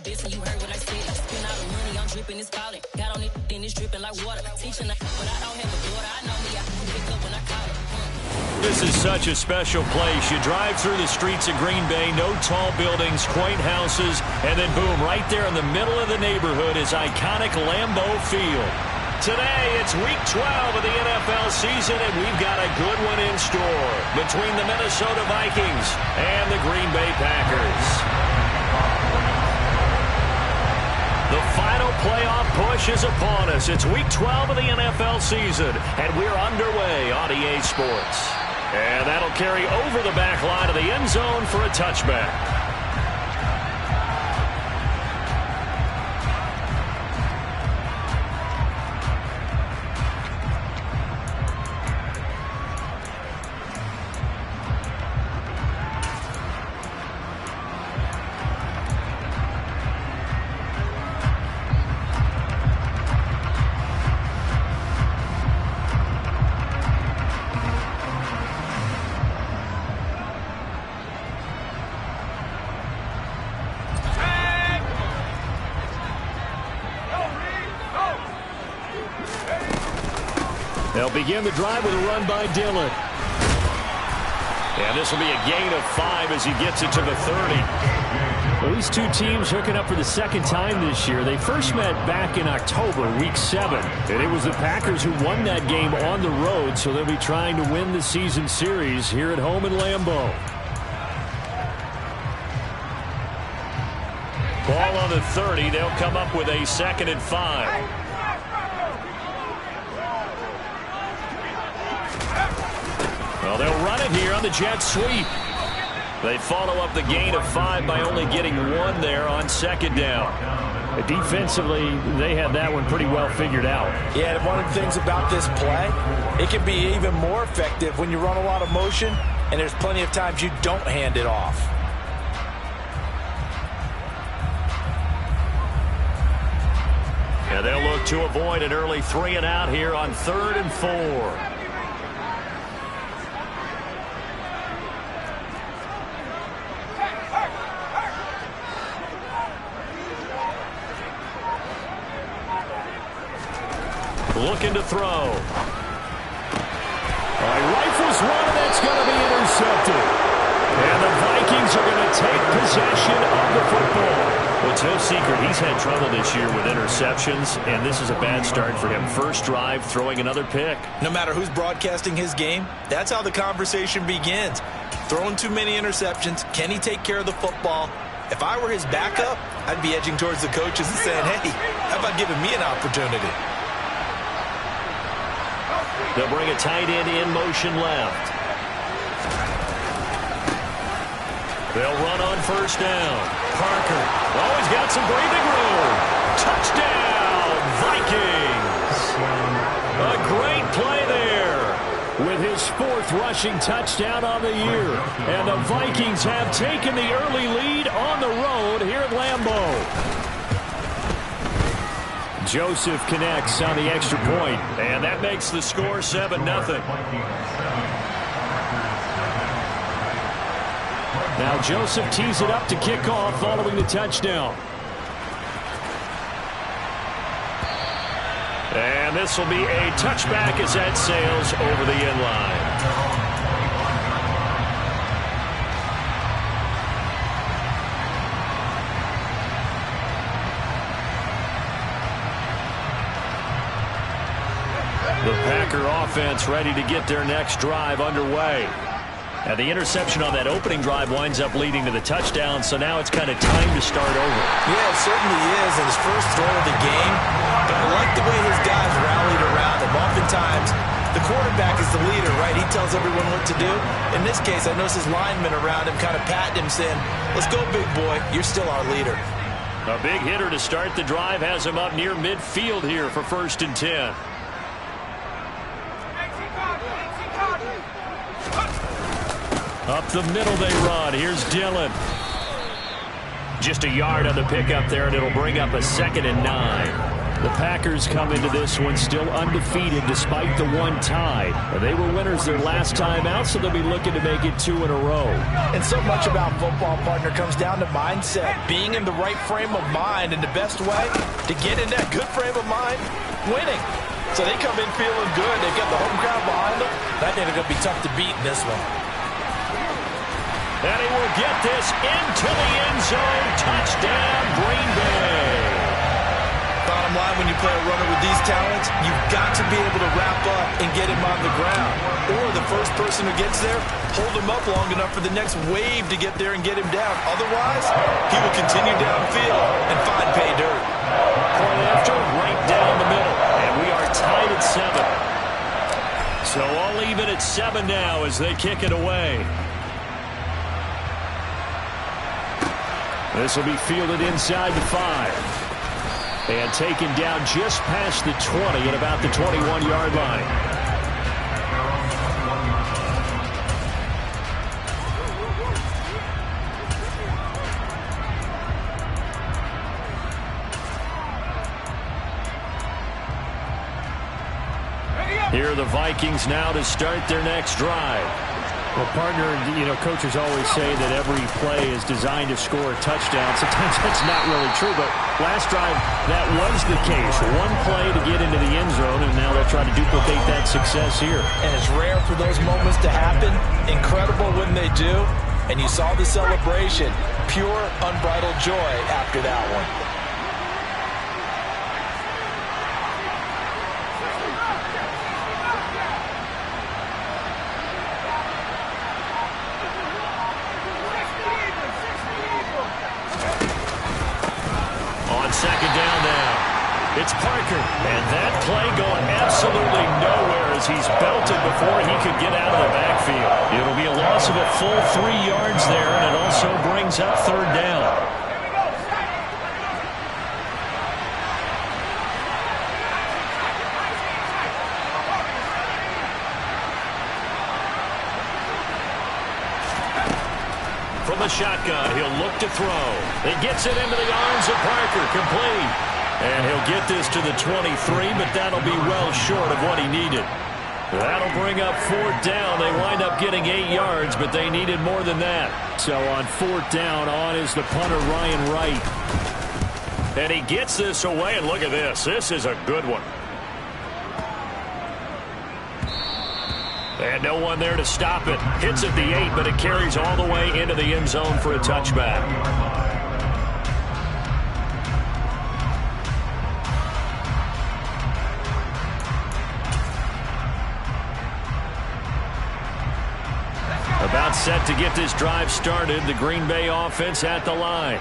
bitch and you heard what I said. Spend all the money, I'm dripping, it's falling. Got on it, then it's dripping like water. Teaching but I don't have a daughter. I know me, I can pick up when I call her. This is such a special place. You drive through the streets of Green Bay, no tall buildings, quaint houses, and then boom, right there in the middle of the neighborhood is iconic Lambeau Field. Today, it's Week 12 of the NFL season, and we've got a good one in store between the Minnesota Vikings and the Green Bay Packers. The final playoff push is upon us. It's Week 12 of the NFL season, and we're underway on EA Sports. And that'll carry over the back line of the end zone for a touchback. They'll begin the drive with a run by Dillon. And this will be a gain of 5 as he gets it to the 30. Well, these two teams hooking up for the second time this year. They first met back in October, Week 7. And it was the Packers who won that game on the road, so they'll be trying to win the season series here at home in Lambeau. Ball on the 30. They'll come up with a 2nd and 5. Well, they'll run it here on the jet sweep. They follow up the gain of 5 by only getting 1 there on 2nd down. Defensively, they had that one pretty well figured out. Yeah, and one of the things about this play, it can be even more effective when you run a lot of motion, and there's plenty of times you don't hand it off. And they'll look to avoid an early 3 and out here on 3rd and 4. Looking to throw. He rifles one, and that's going to be intercepted. And the Vikings are going to take possession of the football. Well, it's no secret he's had trouble this year with interceptions, and this is a bad start for him. First drive, throwing another pick. No matter who's broadcasting his game, that's how the conversation begins. Throwing too many interceptions, can he take care of the football? If I were his backup, I'd be edging towards the coaches and saying, hey, how about giving me an opportunity? They'll bring a tight end in motion left. They'll run on 1st down. Parker. Oh, he's got some breathing room. Touchdown, Vikings. A great play there. With his 4th rushing touchdown on the year. And the Vikings have taken the early lead on the road here at Lambeau. Joseph connects on the extra point. And that makes the score 7-0. Now Joseph tees it up to kick off following the touchdown. And this will be a touchback as that sails over the end line. The Packer offense ready to get their next drive underway. Now the interception on that opening drive winds up leading to the touchdown, so now it's kind of time to start over. Yeah, it certainly is, and his first throw of the game. But I like the way his guys rallied around him. Oftentimes, the quarterback is the leader, right? He tells everyone what to do. In this case, I noticed his linemen around him kind of patting him, saying, let's go, big boy. You're still our leader. A big hitter to start the drive has him up near midfield here for 1st and 10. Up the middle they run. Here's Dillon. Just a yard on the pickup there, and it'll bring up a 2nd and 9. The Packers come into this one still undefeated despite the one tie. They were winners their last time out, so they'll be looking to make it 2 in a row. And so much about football, partner, comes down to mindset. Being in the right frame of mind, and the best way to get in that good frame of mind, winning. So they come in feeling good. They've got the home crowd behind them. I think they're going to be tough to beat in this one. And he will get this into the end zone. Touchdown, Green Bay. Bottom line, when you play a runner with these talents, you've got to be able to wrap up and get him on the ground. Or the first person who gets there, hold him up long enough for the next wave to get there and get him down. Otherwise, he will continue downfield and find pay dirt. Point after, right down the middle. And we are tied at 7. So all even at 7 now as they kick it away. This will be fielded inside the 5. And taken down just past the 20 at about the 21-yard line. Here are the Vikings now to start their next drive. Well, partner, coaches always say that every play is designed to score a touchdown. Sometimes that's not really true, but last drive, that was the case. One play to get into the end zone, and now they'll try to duplicate that success here. And it's rare for those moments to happen. Incredible when they do. And you saw the celebration. Pure, unbridled joy after that one. Second down now. It's Parker. And that play going absolutely nowhere as he's belted before he could get out of the backfield. It'll be a loss of a full 3 yards there, and it also brings up third down. From the shotgun, he'll look to throw. He gets it into the arms of Parker, complete. And he'll get this to the 23, but that'll be well short of what he needed. That'll bring up fourth down. They wind up getting 8 yards, but they needed more than that. So on fourth down, on is the punter, Ryan Wright. And he gets this away, and look at this. This is a good one. And no one there to stop it. Hits at the 8, but it carries all the way into the end zone for a touchback. About set to get this drive started. The Green Bay offense at the line.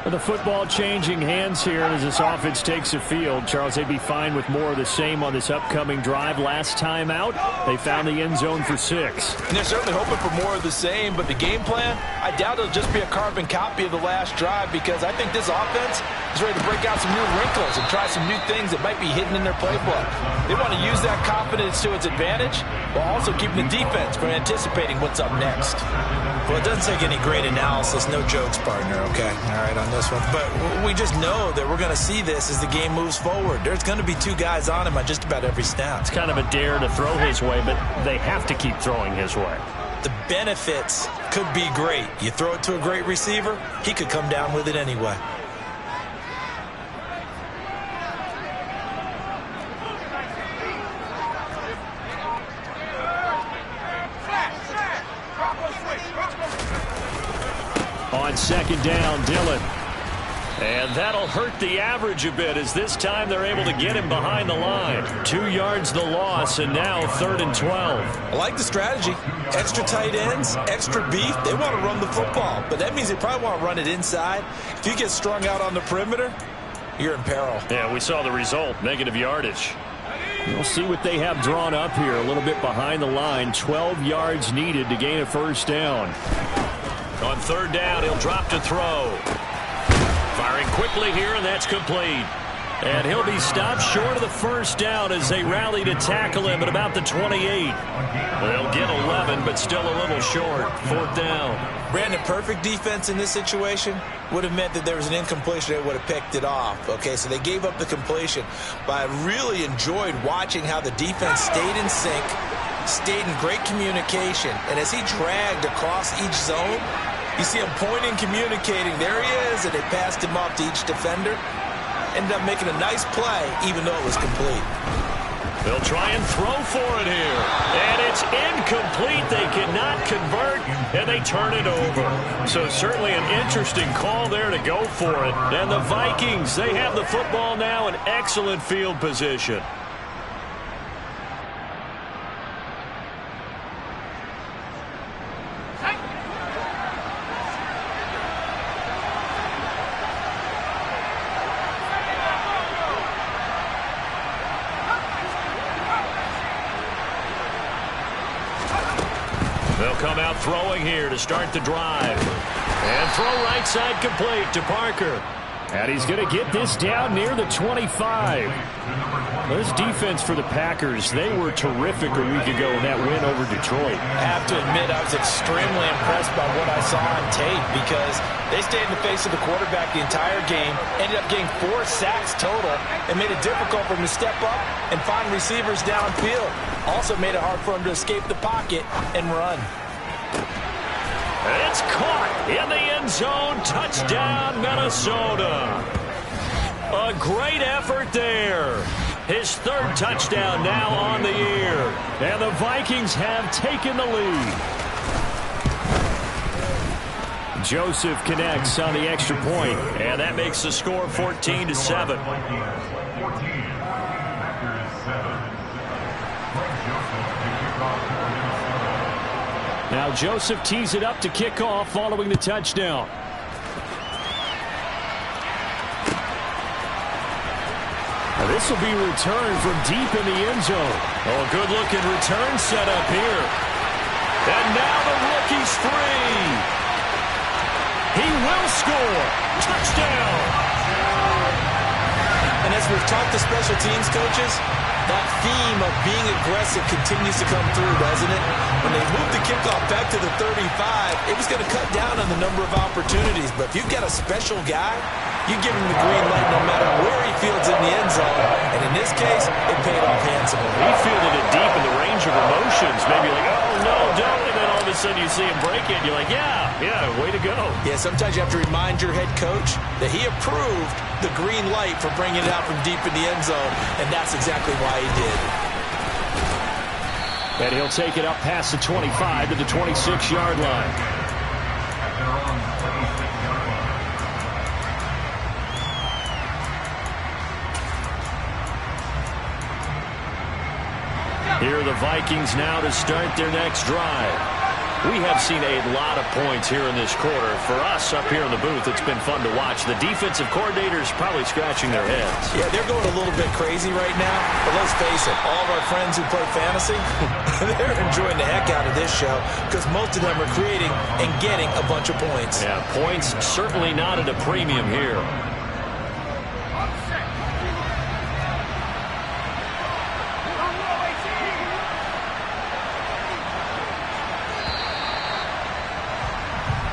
The football changing hands here as this offense takes the field. Charles, they'd be fine with more of the same on this upcoming drive. Last time out, they found the end zone for 6. And they're certainly hoping for more of the same, but the game plan, I doubt it'll just be a carbon copy of the last drive, because I think this offense is ready to break out some new wrinkles and try some new things that might be hidden in their playbook. They want to use that confidence to its advantage while also keeping the defense from anticipating what's up next. Well, it doesn't take any great analysis, no jokes, partner, okay? All right, on this one. But we just know that we're going to see this as the game moves forward. There's going to be 2 guys on him on just about every snap. It's kind of a dare to throw his way, but they have to keep throwing his way. The benefits could be great. You throw it to a great receiver, he could come down with it anyway. On second down, Dillon. And that'll hurt the average a bit, as this time they're able to get him behind the line. 2 yards the loss, and now 3rd and 12. I like the strategy. Extra tight ends, extra beef. They want to run the football, but that means they probably want to run it inside. If you get strung out on the perimeter, you're in peril. Yeah, we saw the result, negative yardage. We'll see what they have drawn up here, a little bit behind the line. 12 yards needed to gain a first down. On 3rd down, he'll drop to throw. Firing quickly here, and that's complete. And he'll be stopped short of the first down as they rally to tackle him at about the 28. They'll get 11, but still a little short. 4th down. Brandon, perfect defense in this situation would have meant that there was an incompletion. They would have picked it off. Okay, so they gave up the completion. But I really enjoyed watching how the defense stayed in sync, stayed in great communication. And as he dragged across each zone, you see him pointing, communicating. There he is, and they passed him off to each defender. Ended up making a nice play, even though it was complete. They'll try and throw for it here. And it's incomplete. They cannot convert, and they turn it over. So certainly an interesting call there to go for it. And the Vikings, they have the football now in excellent field position. They'll come out throwing here to start the drive. And throw right side complete to Parker. And he's going to get this down near the 25. This defense for the Packers, they were terrific a week ago in that win over Detroit. I have to admit, I was extremely impressed by what I saw on tape because they stayed in the face of the quarterback the entire game, ended up getting 4 sacks total, and made it difficult for him to step up and find receivers downfield. Also made it hard for him to escape the pocket and run. It's caught in the end zone. Touchdown, Minnesota. A great effort there. His 3rd touchdown now on the year. And the Vikings have taken the lead. Joseph connects on the extra point. And that makes the score 14-7. Now Joseph tees it up to kick off following the touchdown. Now this will be returned from deep in the end zone. Oh, good-looking return set up here. And now the rookie's free. He will score. Touchdown. And as we've talked to special teams coaches, that theme of being aggressive continues to come through, doesn't it? When they moved the kickoff back to the 35, it was going to cut down on the number of opportunities. But if you've got a special guy, you give him the green light no matter where he fields in the end zone. And in this case, it paid off handsomely. He fielded it deep in the range of emotions. Maybe like, oh, no, don't. And then all of a sudden you see him break it. And you're like, yeah, way to go. Yeah, sometimes you have to remind your head coach that he approved the green light for bringing it out from deep in the end zone. And that's exactly why he did. And he'll take it up past the 25 to the 26-yard line. Here are the Vikings now to start their next drive. We have seen a lot of points here in this quarter. For us up here in the booth, it's been fun to watch. The defensive coordinators probably scratching their heads. Yeah, they're going a little bit crazy right now. But let's face it, all of our friends who play fantasy, they're enjoying the heck out of this show because most of them are creating and getting a bunch of points. Yeah, points certainly not at a premium here.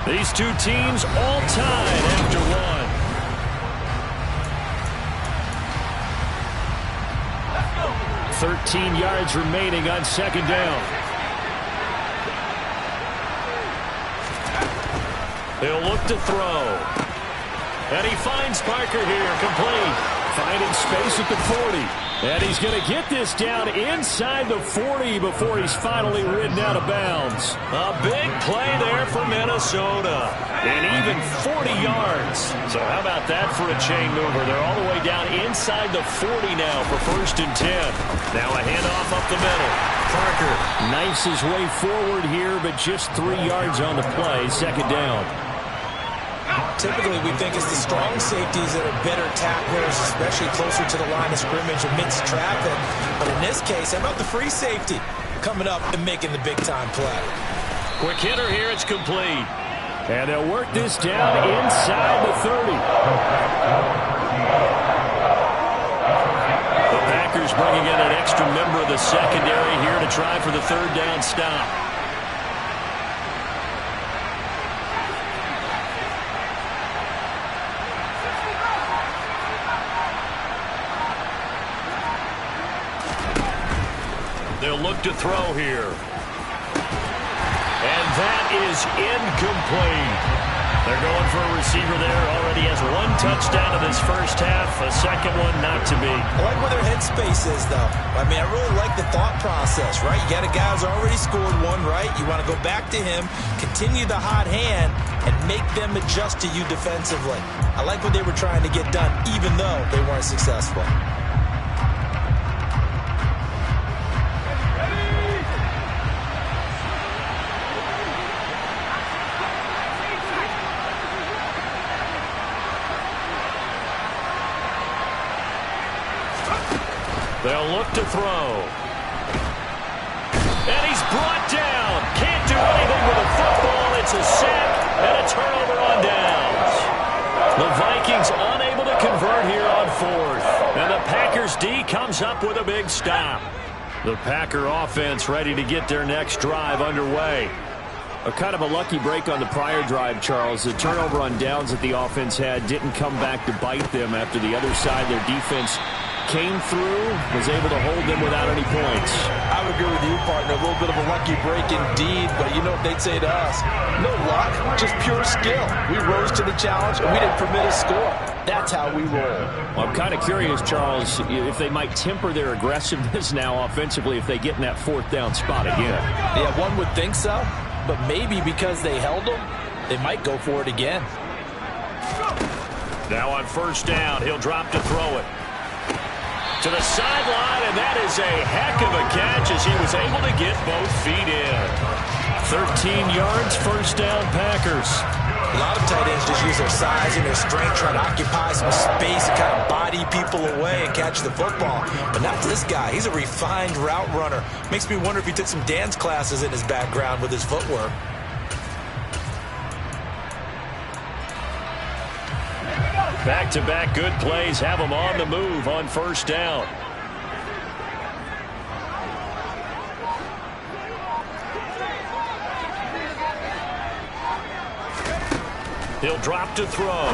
These two teams all tied after one. Let's go. 13 yards remaining on 2nd down. He'll look to throw. And he finds Parker here, complete. Finding space at the 40. And he's going to get this down inside the 40 before he's finally ridden out of bounds. A big play there for Minnesota. And even 40 yards. So how about that for a chain mover? They're all the way down inside the 40 now for 1st and 10. Now a handoff up the middle. Parker knifes his way forward here, but just 3 yards on the play. 2nd down. Typically, we think it's the strong safeties that are better tacklers, especially closer to the line of scrimmage amidst traffic. But in this case, how about the free safety coming up and making the big-time play? Quick hitter here, it's complete. And they'll work this down inside the 30. extra member of the secondary here to try for the third down stop. They'll look to throw here. And that is incomplete. They're going for a receiver there. Already has one touchdown in this first half. A second one not to be. I like where their headspace is, though. I mean, I really like the thought process, right? You got a guy who's already scored one, right? You want to go back to him, continue the hot hand, and make them adjust to you defensively. I like what they were trying to get done, even though they weren't successful. They'll look to throw. And he's brought down. Can't do anything with a football. It's a sack and a turnover on downs. The Vikings unable to convert here on fourth. And the Packers D comes up with a big stop. The Packer offense ready to get their next drive underway. A kind of a lucky break on the prior drive, Charles. The turnover on downs that the offense had didn't come back to bite them after the other side. Their defense came through, was able to hold them without any points. I would agree with you, partner. A little bit of a lucky break indeed, but you know what they'd say to us? No luck, just pure skill. We rose to the challenge, and we didn't permit a score. That's how we roll. Well, I'm kind of curious, Charles, if they might temper their aggressiveness now offensively if they get in that fourth down spot again. Yeah, one would think so, but maybe because they held them, they might go for it again. Now on first down, he'll drop to throw it. To the sideline, and that is a heck of a catch as he was able to get both feet in. 13 yards, first down, Packers. A lot of tight ends just use their size and their strength, trying to occupy some space and kind of body people away and catch the football. But not this guy. He's a refined route runner. Makes me wonder if he took some dance classes in his background with his footwork. Back-to-back good plays have them on the move on first down. He'll drop to throw.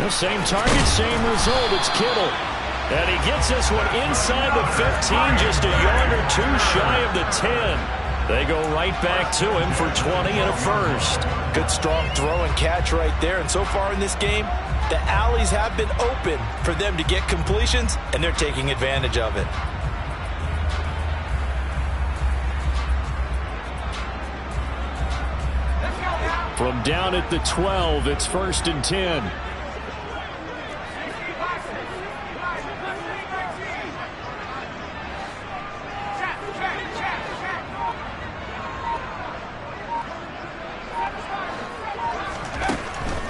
The same target, same result. It's Kittle. And he gets this one inside the 15, just a yard or two shy of the 10. They go right back to him for 20 and a first. Good strong throw and catch right there. And so far in this game, the alleys have been open for them to get completions, and they're taking advantage of it. From down at the 12, it's first and 10.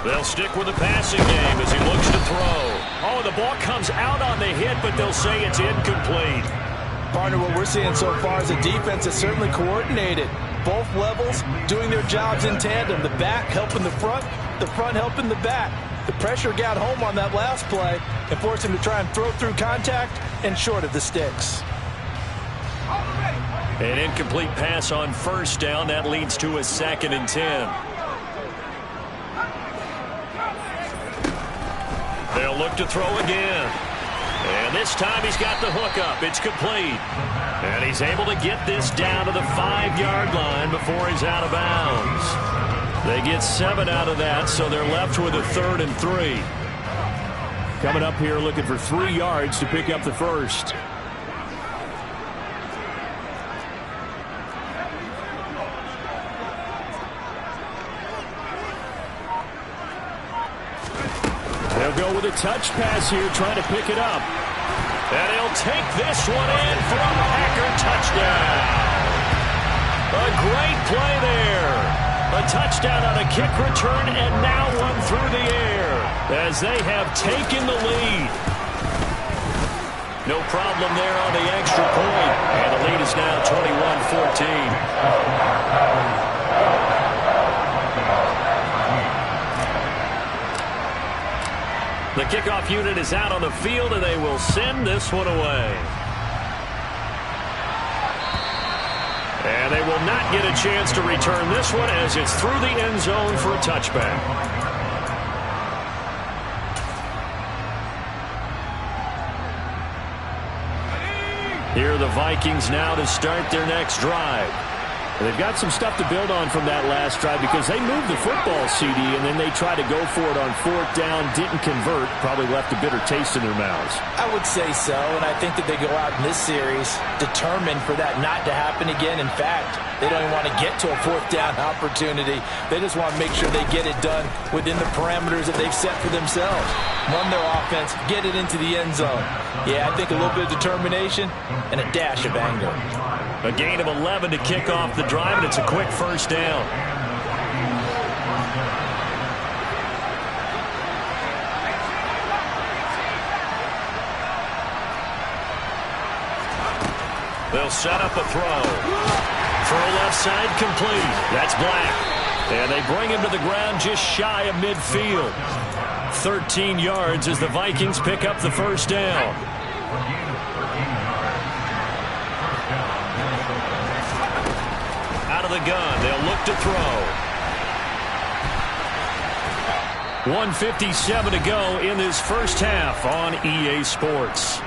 They'll stick with the passing game as he looks to throw. Oh, the ball comes out on the hit, but they'll say it's incomplete. Partner, what we're seeing so far is a defense that's certainly coordinated. Both levels doing their jobs in tandem. The back helping the front helping the back. The pressure got home on that last play and forced him to try and throw through contact and short of the sticks. An incomplete pass on first down. That leads to a second and 10. They'll look to throw again. And this time he's got the hook up. It's complete. And he's able to get this down to the 5-yard line before he's out of bounds. They get 7 out of that, so they're left with a 3rd and 3. Coming up here looking for 3 yards to pick up the first. They'll go with a touch pass here, trying to pick it up. And he'll take this one in for a Packer touchdown. A great play there. A touchdown on a kick return, and now one through the air as they have taken the lead. No problem there on the extra point. And the lead is now 21-14. The kickoff unit is out on the field, and they will send this one away. And they will not get a chance to return this one as it's through the end zone for a touchback. Here are the Vikings now to start their next drive. They've got some stuff to build on from that last drive because they moved the football, CD, and then they tried to go for it on fourth down, didn't convert, probably left a bitter taste in their mouths. I would say so, and I think that they go out in this series determined for that not to happen again. In fact, they don't even want to get to a fourth down opportunity. They just want to make sure they get it done within the parameters that they've set for themselves. Run their offense, get it into the end zone. Yeah, I think a little bit of determination and a dash of anger. A gain of 11 to kick off the drive, and it's a quick first down. They'll set up a throw. Throw left side complete. That's Black. And they bring him to the ground just shy of midfield. 13 yards as the Vikings pick up the first down. Out of the gun, they'll look to throw. 1:57 to go in this first half on EA Sports.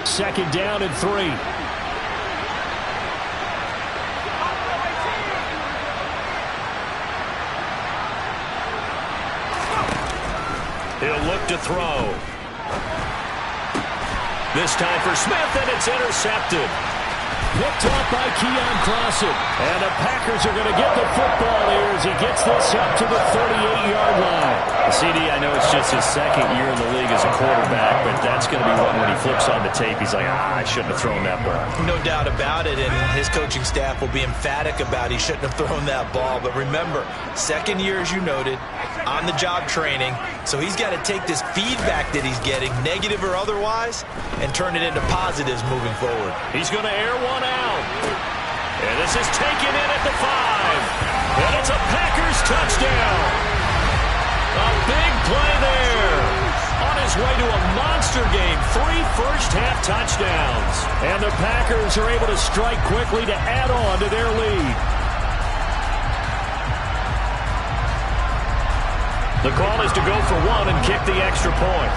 Second down and 3. He'll look to throw. This time for Smith, and it's intercepted. Picked off by Keon Crossett. And the Packers are going to get the football here as he gets this up to the 38-yard line. CD, I know it's just his second year in the league as a quarterback, but that's going to be one when he flips on the tape. He's like, I shouldn't have thrown that ball. No doubt about it, and his coaching staff will be emphatic about he shouldn't have thrown that ball. But remember, second year, as you noted, on-the-job training, so he's got to take this feedback that he's getting, negative or otherwise, and turn it into positives moving forward. He's going to air one out. And this is taken in at the 5. And it's a Packers touchdown. A big play there. On his way to a monster game. 3 first-half touchdowns. And the Packers are able to strike quickly to add on to their lead. The call is to go for 1 and kick the extra point.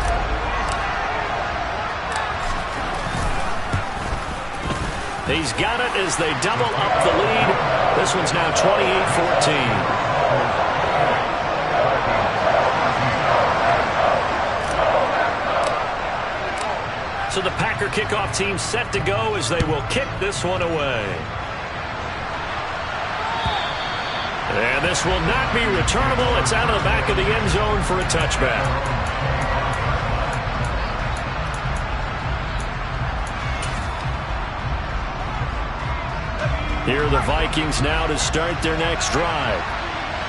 He's got it as they double up the lead. This one's now 28-14. So the Packer kickoff team set to go as they will kick this one away. And this will not be returnable. It's out of the back of the end zone for a touchback. Here are the Vikings now to start their next drive.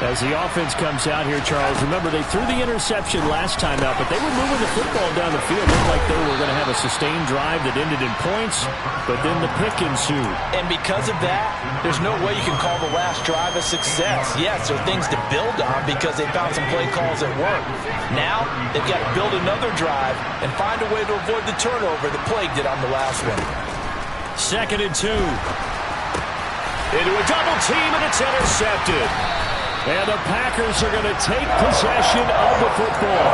As the offense comes out here, Charles, remember they threw the interception last time out, but they were moving the football down the field. It looked like they were going to have a sustained drive that ended in points, but then the pick ensued. And because of that, there's no way you can call the last drive a success. Yes, there are things to build on because they found some play calls that work. Now, they've got to build another drive and find a way to avoid the turnover that plagued it on the last one. 2nd and 2. Into a double team, and it's intercepted. And the Packers are going to take possession of the football.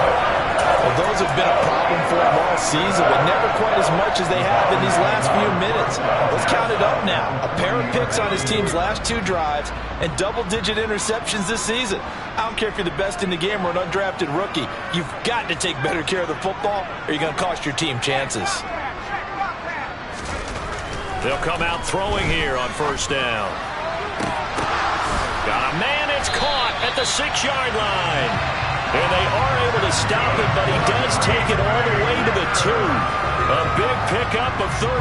Well, those have been a problem for them all season, but never quite as much as they have in these last few minutes. Let's count it up now. A pair of picks on his team's last 2 drives and double-digit interceptions this season. I don't care if you're the best in the game or an undrafted rookie. You've got to take better care of the football or you're going to cost your team chances. They'll come out throwing here on first down. Got a man, it's caught at the 6-yard line. And they are able to stop it, but he does take it all the way to the 2. A big pickup of 38.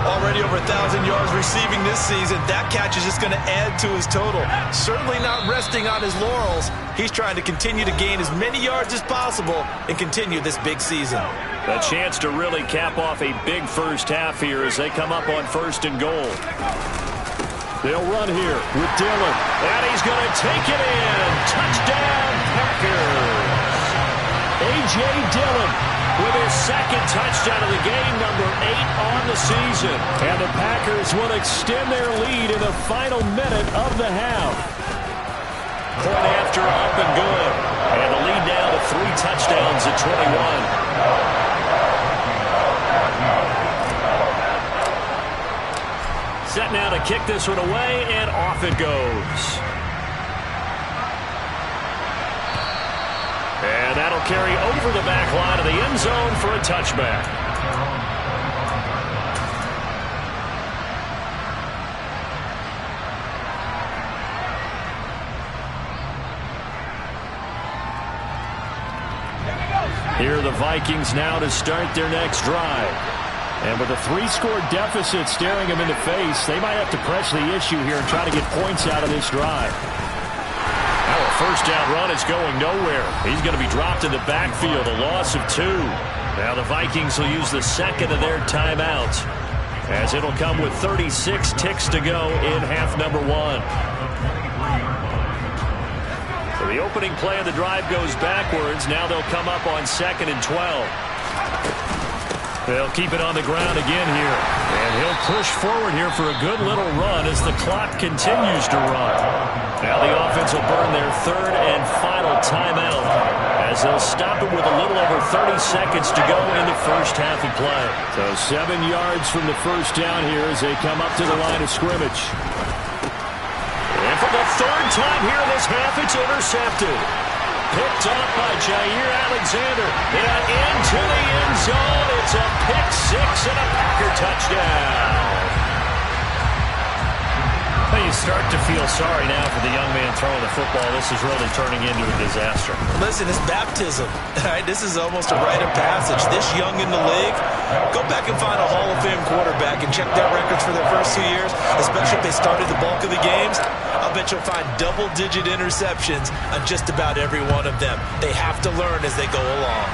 Already over 1,000 yards receiving this season. That catch is just going to add to his total. Certainly not resting on his laurels. He's trying to continue to gain as many yards as possible and continue this big season. A chance to really cap off a big first half here as they come up on 1st and goal. They'll run here with Dillon. And he's going to take it in. Touchdown, Packers. A.J. Dillon with his second touchdown of the game, number 8 on the season. And the Packers will extend their lead in the final minute of the half. Point after up and good. And the lead now to 3 touchdowns at 21. Set now to kick this one away, and off it goes. And that'll carry over the back line of the end zone for a touchback. Here are the Vikings now to start their next drive. And with a 3-score deficit staring them in the face, they might have to press the issue here and try to get points out of this drive. Now a first down run is going nowhere. He's going to be dropped in the backfield, a loss of 2. Now the Vikings will use the second of their timeouts, as it'll come with 36 ticks to go in half number 1. So the opening play of the drive goes backwards. Now they'll come up on 2nd and 12. They'll keep it on the ground again here. And he'll push forward here for a good little run as the clock continues to run. Now the offense will burn their 3rd and final timeout, as they'll stop it with a little over 30 seconds to go in the first half of play. So 7 yards from the first down here as they come up to the line of scrimmage. And for the 3rd time here in this half, it's intercepted. Picked up by Jair Alexander. And into the end zone. It's a pick 6 and a Packer touchdown. Well, you start to feel sorry now for the young man throwing the football. This is really turning into a disaster. Listen, it's baptism. Right? This is almost a rite of passage. This young in the league, go back and find a Hall of Fame quarterback and check their records for their first 2 years, especially if they started the bulk of the games. I'll bet you'll find double-digit interceptions on just about every one of them. They have to learn as they go along.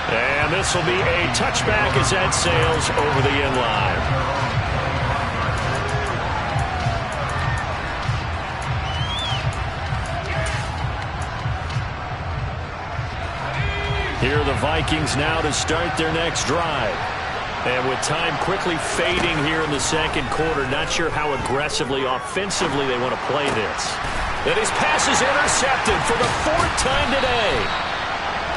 And this will be a touchback as that sails over the end line. Here are the Vikings now to start their next drive. And with time quickly fading here in the second quarter, not sure how aggressively, offensively they want to play this. And his pass is intercepted for the 4th time today.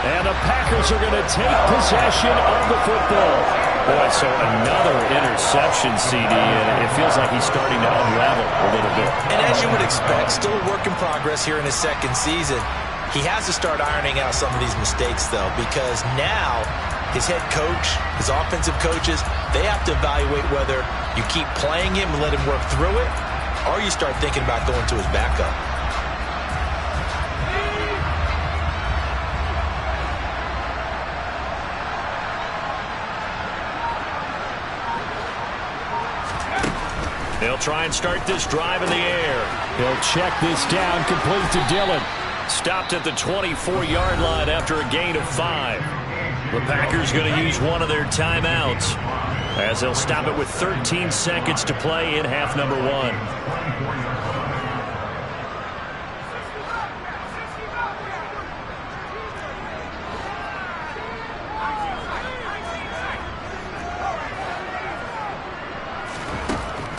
And the Packers are going to take possession of the football. Boy, so another interception, CD, and it feels like he's starting to unravel a little bit. And as you would expect, still a work in progress here in his second season. He has to start ironing out some of these mistakes, though, because now his head coach, his offensive coaches, they have to evaluate whether you keep playing him and let him work through it, or you start thinking about going to his backup. They'll try and start this drive in the air. He'll check this down, complete to Dillon. Stopped at the 24-yard line after a gain of 5. The Packers going to use one of their timeouts, as they'll stop it with 13 seconds to play in half number 1.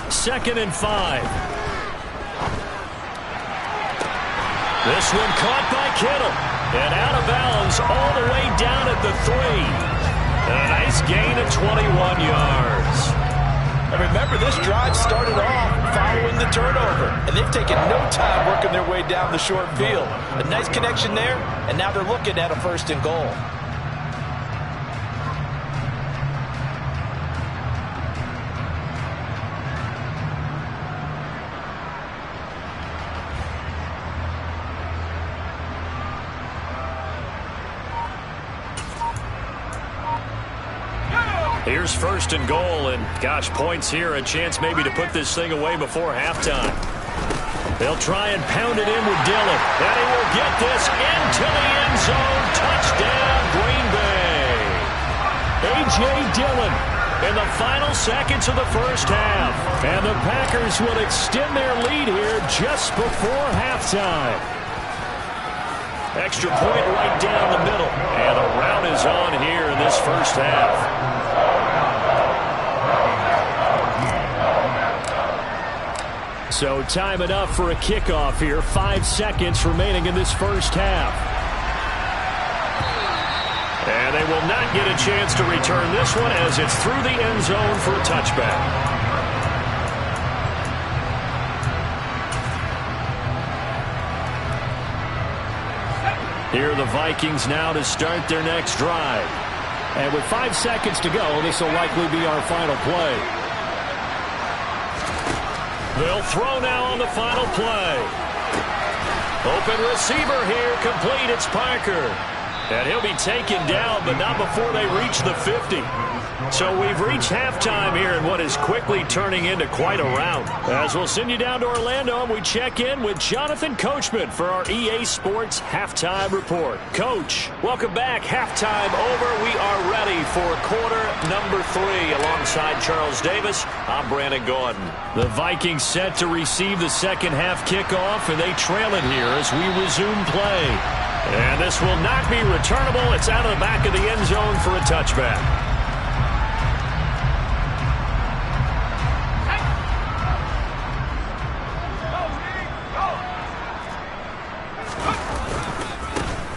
Second and 5. This one caught by Kittle. And out of bounds all the way down at the 3. And a nice gain of 21 yards. And remember, this drive started off following the turnover. And they've taken no time working their way down the short field. A nice connection there, and now they're looking at a 1st and goal. Here's 1st and goal, and gosh, points here, a chance maybe to put this thing away before halftime. They'll try and pound it in with Dillon, and he will get this into the end zone. Touchdown, Green Bay. A.J. Dillon In the final seconds of the first half. And the Packers will extend their lead here just before halftime. Extra point right down the middle. And a rout is on here in this first half. So time enough for a kickoff here. 5 seconds remaining in this first half. And they will not get a chance to return this one as it's through the end zone for a touchback. Here are the Vikings now to start their next drive. And with 5 seconds to go, this will likely be our final play. They'll throw now on the final play. Open receiver here, complete. It's Parker. And he'll be taken down, but not before they reach the 50. So we've reached halftime here in what is quickly turning into quite a rout. As we'll send you down to Orlando, and we check in with Jonathan Coachman for our EA Sports Halftime Report. Coach, welcome back. Halftime over. We are ready for quarter number 3. Alongside Charles Davis, I'm Brandon Gordon. The Vikings set to receive the second half kickoff, and they trail it here as we resume play. And this will not be returnable. It's out of the back of the end zone for a touchback.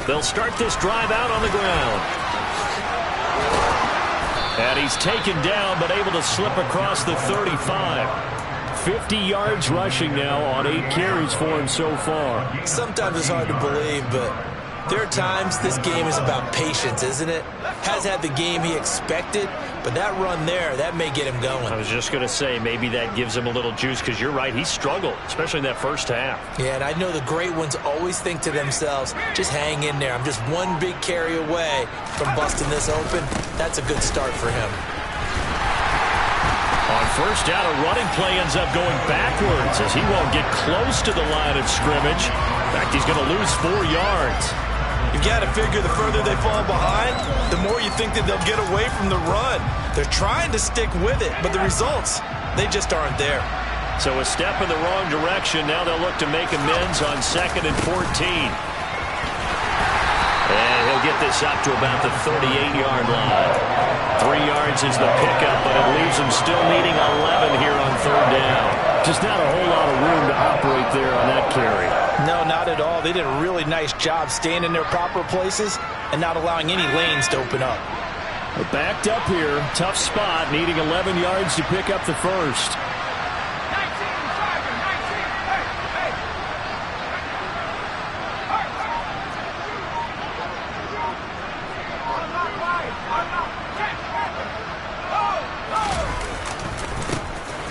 They'll start this drive out on the ground. And he's taken down, but able to slip across the 35. 50 yards rushing now on 8 carries for him so far. Sometimes it's hard to believe, but there are times this game is about patience, isn't it? Has had the game he expected, but that run there, that may get him going. I was just going to say, maybe that gives him a little juice, because you're right, he struggled, especially in that first half. Yeah, and I know the great ones always think to themselves, just hang in there. I'm just one big carry away from busting this open. That's a good start for him. On first down, a running play ends up going backwards as he won't get close to the line of scrimmage. In fact, he's going to lose 4 yards. You've got to figure the further they fall behind, the more you think that they'll get away from the run. They're trying to stick with it, but the results, they just aren't there. So a step in the wrong direction. Now they'll look to make amends on 2nd and 14. And he'll get this up to about the 38-yard line. 3 yards is the pickup, but it leaves him still needing 11 here on 3rd down. Just not a whole lot of room to operate there on that carry. No, not at all. They did a really nice job staying in their proper places and not allowing any lanes to open up. They're backed up here. Tough spot, needing 11 yards to pick up the first.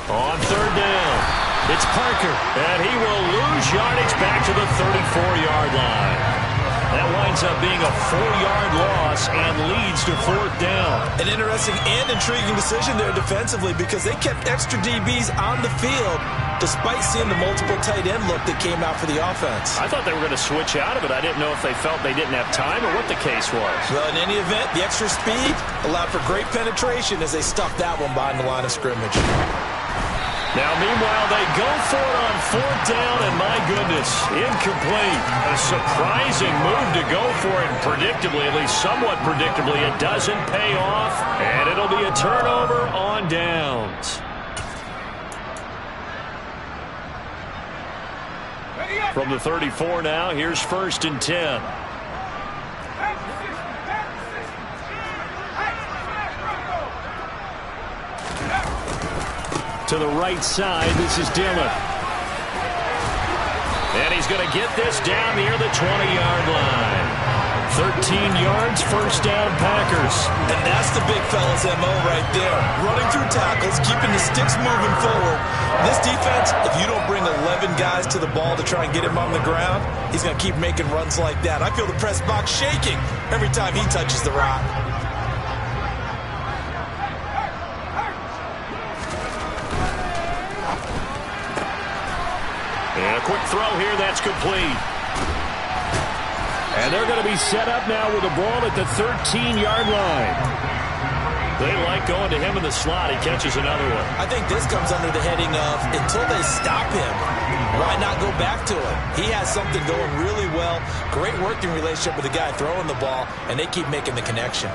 On 3rd down, it's Parker, and he will lose yardage back to the 34-yard line. That winds up being a 4-yard loss and leads to 4th down. An interesting and intriguing decision there defensively, because they kept extra DBs on the field despite seeing the multiple tight end look that came out for the offense. I thought they were going to switch out of it. I didn't know if they felt they didn't have time or what the case was. Well, in any event, the extra speed allowed for great penetration as they stuffed that one behind the line of scrimmage. Now, meanwhile, they go for it on 4th down, and my goodness, incomplete. A surprising move to go for it, and predictably, at least somewhat predictably, it doesn't pay off, and it'll be a turnover on downs. From the 34 now, here's 1st and 10. To the right side, this is Dillon. And he's going to get this down near the 20-yard line. 13 yards, 1st down, Packers. And that's the big fella's MO right there. Running through tackles, keeping the sticks moving forward. This defense, if you don't bring 11 guys to the ball to try and get him on the ground, he's going to keep making runs like that. I feel the press box shaking every time he touches the rock. And a quick throw here, that's complete. And they're going to be set up now with the ball at the 13-yard line. They like going to him in the slot. He catches another one. I think this comes under the heading of, until they stop him, Why not go back to him? He has something going really well. Great working relationship with the guy throwing the ball, and they keep making the connection.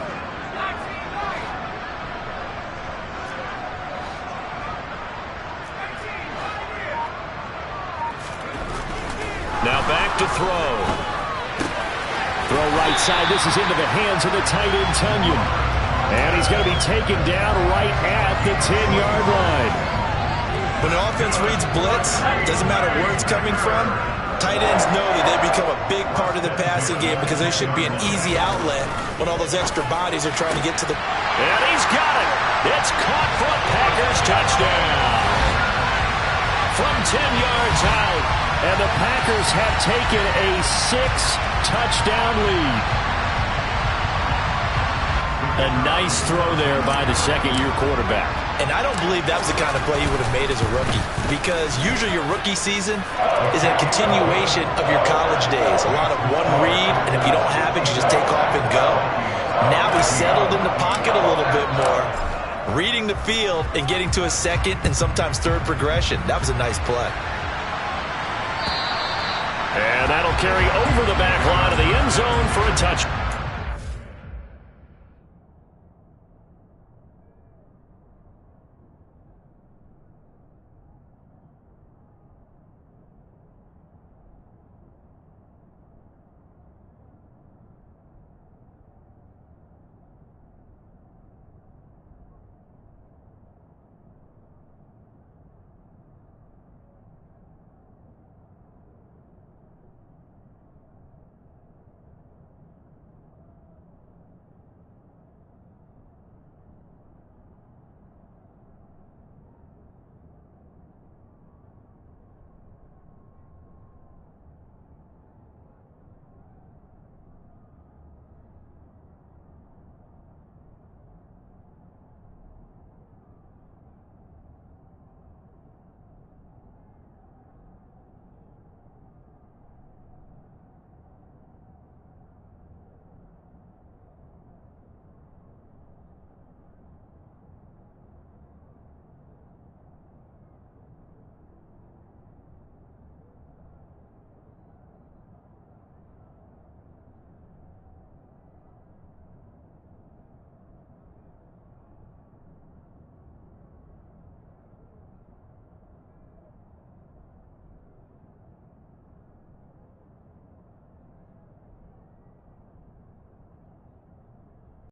Now back to throw. Throw right side. This is into the hands of the tight end, Tunyon. And he's going to be taken down right at the 10-yard line. When an offense reads blitz, doesn't matter where it's coming from, tight ends know that they become a big part of the passing game because they should be an easy outlet when all those extra bodies are trying to get to the... And he's got it. It's caught for a Packers touchdown. From 10 yards out, and the Packers have taken a 6-touchdown lead. A nice throw there by the second-year quarterback. And I don't believe that was the kind of play he would have made as a rookie, because usually your rookie season is a continuation of your college days. A lot of one read, and if you don't have it, you just take off and go. Now he's settled in the pocket a little bit more, reading the field and getting to a second and sometimes third progression. That was a nice play. And that'll carry over the back line of the end zone for a touchdown.